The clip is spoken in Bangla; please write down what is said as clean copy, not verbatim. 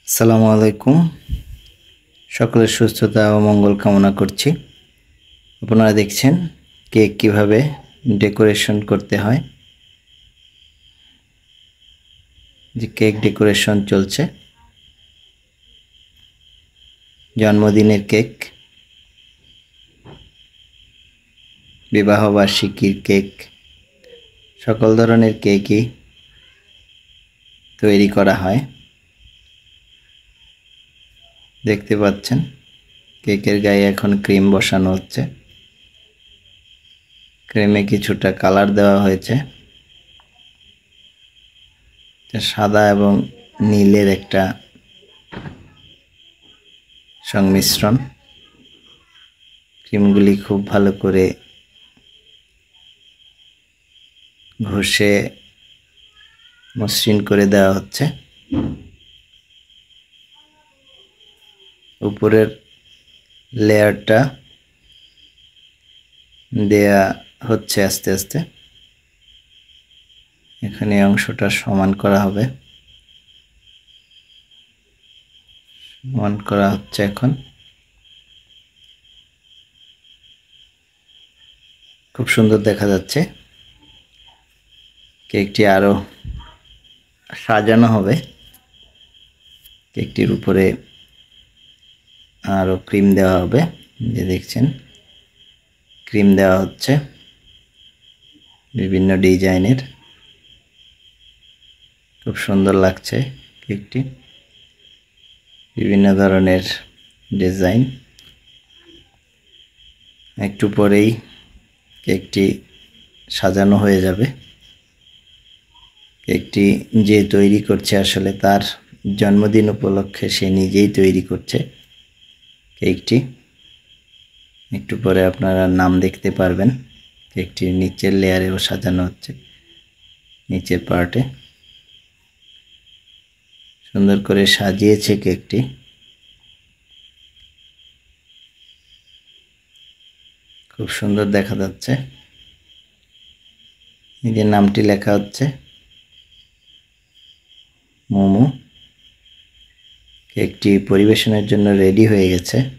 আসসালামু আলাইকুম। সকলের সুস্থতা ও মঙ্গল কামনা করছি। আপনারা দেখছেন কেক কিভাবে ডেকোরেশন করতে হয়। যে কেক ডেকোরেশন চলছে, জন্মদিনের কেক, বিবাহবার্ষিকীর কেক, সকল ধরনের কেকই তৈরি করা হয়। দেখতে পাচ্ছেন কেকের গায়ে এখন ক্রিম বসানো হচ্ছে। ক্রিমে কিছুটা কালার দেওয়া হয়েছে, সাদা এবং নীলের একটা সংমিশ্রণ। ক্রিমগুলি খুব ভালো করে ঘষে মসৃণ করে দেওয়া হচ্ছে। উপরের লেয়ারটা দেয়া হচ্ছে আস্তে আস্তে। এখানে অংশটা সমান করা হবে, সমান করা হচ্ছে এখন। খুব সুন্দর দেখা যাচ্ছে। কেকটি আরো সাজানো হবে। কেকটির উপরে আরো ক্রিম দেওয়া হবে। যে দেখছেন ক্রিম দেওয়া হচ্ছে বিভিন্ন ডিজাইনের। খুব সুন্দর লাগছে কেকটি, বিভিন্ন ধরনের ডিজাইন। একটু পরেই কেকটি সাজানো হয়ে যাবে। কেকটি যে তৈরি করছে আসলে তার জন্মদিন উপলক্ষে সে নিজেই তৈরি করছে কেকটি। একটু পরে আপনারা নাম দেখতে পারবেন। কেকটির নিচের লেয়ারেও সাজানো হচ্ছে, নিচের পার্টে সুন্দর করে সাজিয়েছে কেকটি। খুব সুন্দর দেখা যাচ্ছে। নিজের নামটি লেখা হচ্ছে মোমো। কেকটি পরিবেশনের জন্য রেডি হয়ে গেছে।